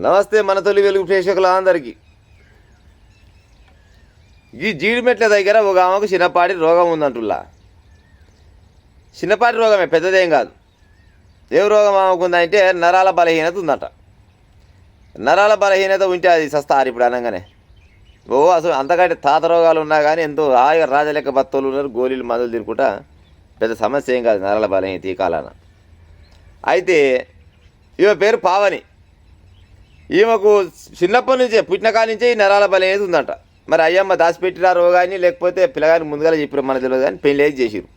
నమస్తే మన తొలి వెలుగు ప్రేక్షకులందరికీ. ఈ జీడిమెట్ల దగ్గర ఒక ఆమెకు చిన్నపాటి రోగం ఉందంటుల్లా. చిన్నపాటి రోగమే, పెద్దదేం కాదు. ఏం రోగం ఆమెకుందంటే నరాల బలహీనత ఉందట. నరాల బలహీనత ఉంటే అది సస్తారు ఇప్పుడు అనగానే. అసలు అంతకంటే తాత రోగాలు ఉన్నా కానీ ఎంతో హాయిగా రాజలెక్క బత్తలు ఉన్నారు, గోళీలు మందులు తినుకుంటా. పెద్ద సమస్య ఏం కాదు నరాల బలహీనత ఈ కాలాన. అయితే ఈమె పేరు పావని. ఈమెకు చిన్నప్పటి నుంచే పుట్టినకాల నుంచే ఈ నరాల బలహీనత ఉందంట. మరి అయ్యమ్మ దాచిపెట్టిరా రోగాన్ని, లేకపోతే పిల్లగాని ముందుగా చెప్పారు మన తెలియదు కానీ పెళ్ళి అయితే చేసిరు.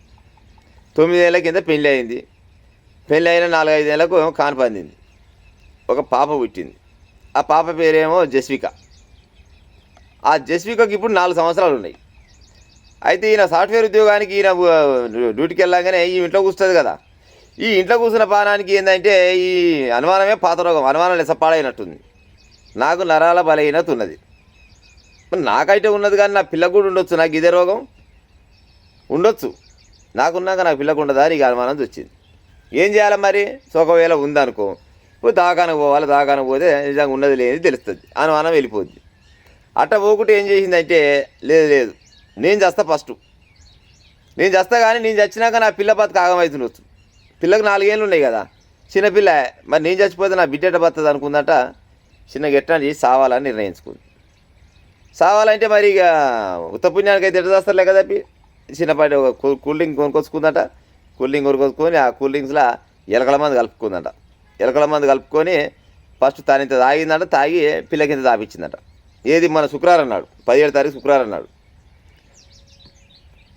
9 ఏళ్ళ కింద పెళ్ళి అయింది. పెళ్ళి అయిన 4-5 ఏళ్ళకు కాన్పందింది. ఒక పాప పుట్టింది. ఆ పాప పేరేమో జస్విక. ఆ జస్వికకి ఇప్పుడు 4 సంవత్సరాలు ఉన్నాయి. అయితే ఈయన సాఫ్ట్వేర్ ఉద్యోగానికి ఈయన డ్యూటీకి వెళ్ళగానే ఈ ఇంట్లో కూర్చుంది కదా. ఈ ఇంట్లో కూర్చున్న పానానికి ఏంటంటే ఈ అనుమానమే పాత రోగం, అనుమానం లెసపాడైనట్టుంది. నాకు నరాల బలహీనత ఉన్నది. నాకైతే ఉన్నది కానీ నా పిల్లకు కూడా ఉండొచ్చు. నాకు ఇదే రోగం ఉండొచ్చు. నాకున్నాక నాకు పిల్లకు ఉండదా అని ఇక అనుమానం వచ్చింది. ఏం చేయాలి మరి? సో ఒకవేళ ఉందనుకో, ఇప్పుడు దాకానికి పోవాలి. దాకానికి పోతే నిజంగా ఉన్నది లేనిది తెలుస్తుంది, అనుమానం వెళ్ళిపోద్ది. అట్ట పోకుంటే ఏం చేసిందంటే, లేదు నేను చేస్తా ఫస్ట్, నేను చేస్తా. కానీ నేను చచ్చినాక నా పిల్ల బతుకు ఆగమవుతుండొచ్చు. పిల్లకు 4 ఏళ్ళు ఉన్నాయి కదా, చిన్నపిల్ల. మరి నేను చచ్చిపోతే నా బిడ్డట బతుంది అనుకుందట. చిన్న గెట్టని చేసి సావాలని నిర్ణయించుకుంది. సావాలంటే మరి ఇక ఉత్తపుణ్యానికి అయితే ఎట్ట చేస్తారులే కదా. చిన్నపాటి ఒక కూల్ డ్రింక్ కొనుక్కొచ్చుకుందట. కూల్ డ్రింక్ కొనుక్కొచ్చుకొని ఆ కూల్ డ్రింక్స్లో ఎలకల మంది కలుపుకుందట. ఎలకల మంది కలుపుకొని ఫస్ట్ తానింత తాగిందట. తాగి పిల్లకింత తాపించిందట. ఏది మన శుక్రవారం నాడు, 17వ తారీఖు శుక్రవారం నాడు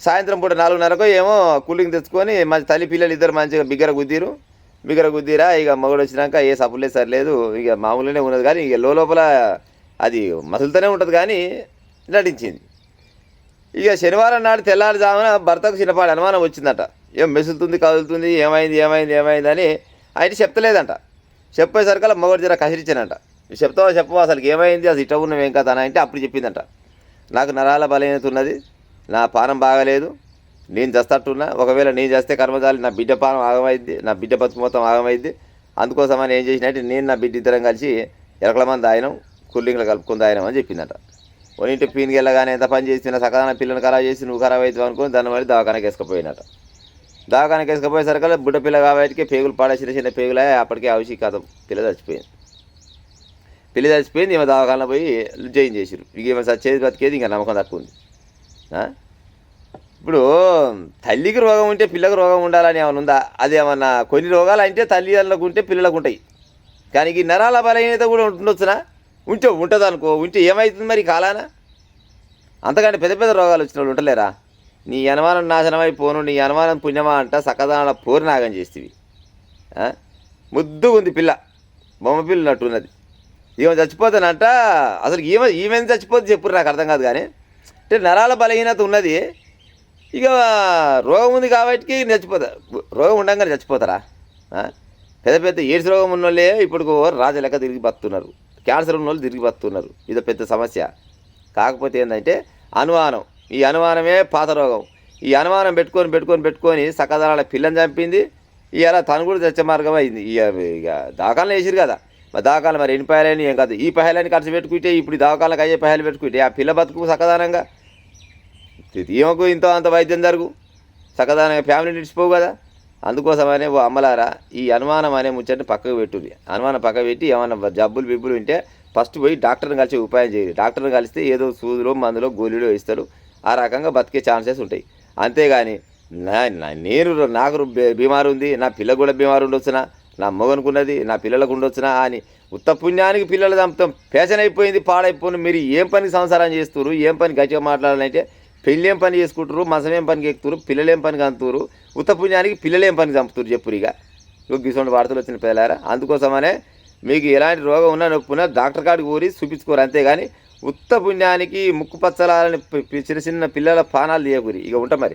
సాయంత్రం పూట 4:30కో ఏమో కూలింగ్ తెచ్చుకొని మంచి తల్లి పిల్లలు ఇద్దరు మంచిగా బిగ్గర గుద్దిరా. ఇక మగడు వచ్చినాక ఏ సప్పులే సరిలేదు, ఇక మామూలుగానే ఉన్నది. కానీ ఇక లోపల అది మసులుతూనే ఉంటుంది కానీ నటించింది. ఇక శనివారం నాడు తెల్లారుజామున భర్తకు చిన్నపాటి అనుమానం వచ్చిందట. ఏం మెసులుతుంది, కదులుతుంది, ఏమైంది అని ఆయన చెప్తలేదంట. చెప్పేసరికల్లా మగడు జర కసిరించానంట. చెప్పవా అసలు ఏమైంది, అసలు ఇట్ట ఉన్నాం ఏం కదా అని అంటే అప్పుడు చెప్పిందంట. నాకు నరాల బలహీనత ఉన్నది, నా పానం బాగలేదు, నేను చేస్తట్టున్నా. ఒకవేళ నేను చేస్తే కర్మజాలి నా బిడ్డ పానం ఆగమైద్ది, నా బిడ్డ బతుకు మొత్తం ఆగమైద్ది. అందుకోసమని ఏం చేసినట్టు నేను నా బిడ్డ ఇద్దరం కలిసి ఎలకల మంది ఆయనం, కూలింగ్లో కలుపుకుంది ఆయనం అని చెప్పిందట. ఒంటి పీనికి వెళ్ళగానే ఎంత పని చేసినా సకాలం పిల్లని ఖరాబ్ చేసి నువ్వు ఖరాబ్ అవుతావు అనుకుని దాన్ని మళ్ళీ దవాఖానకి వేసుకుపోయినట. దవాఖానకి వేసుకుపోయేసరికల్లా బుడ్డ పిల్ల కాబట్టి పేగులు పాడేసిన చిన్న పేగులే. అప్పటికే అవసి కథం పిల్ల చచ్చిపోయింది. ఈమె దవాఖానలో పోయి జాయిన్ చేసిరు. ఇక ఈమె చచ్చేది బతికేది ఇంకా నమ్మకం తక్కువ ఉంది. ఇప్పుడు తల్లికి రోగం ఉంటే పిల్లకు రోగం ఉండాలని ఏమైనా ఉందా? అది ఏమన్నా కొన్ని రోగాలు అంటే తల్లిదండ్రులకు ఉంటే పిల్లలకు ఉంటాయి. కానీ ఈ నరాల బలహీనత కూడా ఉండొచ్చునా? ఉంటుంది అనుకో. ఉంటే ఏమవుతుంది మరి కాలాన? అంతకంటే పెద్ద రోగాలు వచ్చిన వాళ్ళు ఉండలేరా? నీ అనుమానం నాశనమైపోను, నీ అనుమానం పుణ్యమా అంట సకదాన పూర్ణాగం చేస్తేవి. ముద్దుగా ఉంది పిల్ల, బొమ్మ పిల్లనట్టు ఉన్నది. ఈమె చచ్చిపోతానంట. అసలు ఈమె చచ్చిపోతే చెప్పురు, నాకు అర్థం కాదు. కానీ అంటే నరాల బలహీనత ఉన్నది, ఇక రోగం ఉంది కాబట్టి చచ్చిపోతారు. రోగం ఉండగానే చచ్చిపోతారా? పెద్ద ఎయిడ్స్ రోగం ఉన్న వాళ్ళే ఇప్పుడు రాజలెక్క తిరిగి బతున్నారు, క్యాన్సర్ ఉన్న వాళ్ళు తిరిగి బతున్నారు. ఇది పెద్ద సమస్య. కాకపోతే ఏంటంటే అనుమానం. ఈ అనుమానమే పాత రోగం. ఈ అనుమానం పెట్టుకొని సకదాల పిల్లని చంపింది. ఇవాళ తను కూడా చచ్చే మార్గం అయింది. ఇక దాకాలను వేసిరు కదా. మరి దాకాలు మరి ఎన్ని పహాలని ఏం కాదు. ఈ పహాలని ఖర్చు పెట్టుకుంటే ఇప్పుడు ఈ దాకాలకు అయ్యే పహాలు పెట్టుకుంటే ఆ పిల్ల బతుకు సకదానంగా ఈమెకు ఇంత అంత వైద్యం జరుగు సకదానంగా ఫ్యామిలీ నిడిచిపోవు కదా. అందుకోసమనే ఓ అమ్మలారా, ఈ అనుమానం అనే ముచ్చట్ని పక్కకు పెట్టుర్రి. అనుమానం పక్కకు పెట్టి ఏమన్నా జబ్బులు ఉంటే ఫస్ట్ పోయి డాక్టర్ని కలిసి ఉపాయం చేయాలి. డాక్టర్ని కలిస్తే ఏదో సూదులో మందులో గోళీలో ఇస్తారు. ఆ రకంగా బతికే ఛాన్సెస్ ఉంటాయి. అంతేగాని నాకు బీమారు ఉంది, నా పిల్లకు కూడా బీమారు ఉండొచ్చునా, నా మొగనుకున్నది నా పిల్లలకు ఉండొచ్చునా అని ఉత్త పుణ్యానికి పిల్లలు చంపుతాం. ఫ్యాషన్ అయిపోయింది, పాడైపోయింది. మీరు ఏం పని సంసారం చేస్తున్నారు, ఏం పని గట్టిగా మాట్లాడాలంటే పెళ్ళి ఏం పని చేసుకుంటారు, మంచం ఏం పనికి ఎక్కుతారు, పిల్లలు ఏం పనికి అంటున్నారు, ఉత్త పుణ్యానికి పిల్లలు ఏం పనికి చంపుతారు చెప్పురు. ఇక గిసోంటి వార్తలు వచ్చిన పిల్లలారా. అందుకోసమనే మీకు ఎలాంటి రోగం ఉన్నా నొప్పున్నా డాక్టర్ కాడికి ఊరి చూపించుకోరు. అంతేగాని ఉత్త పుణ్యానికి ముక్కు పచ్చలాలని చిన్న పిల్లల పానాలు తీయకూరి. ఇక ఉంటాం మరి.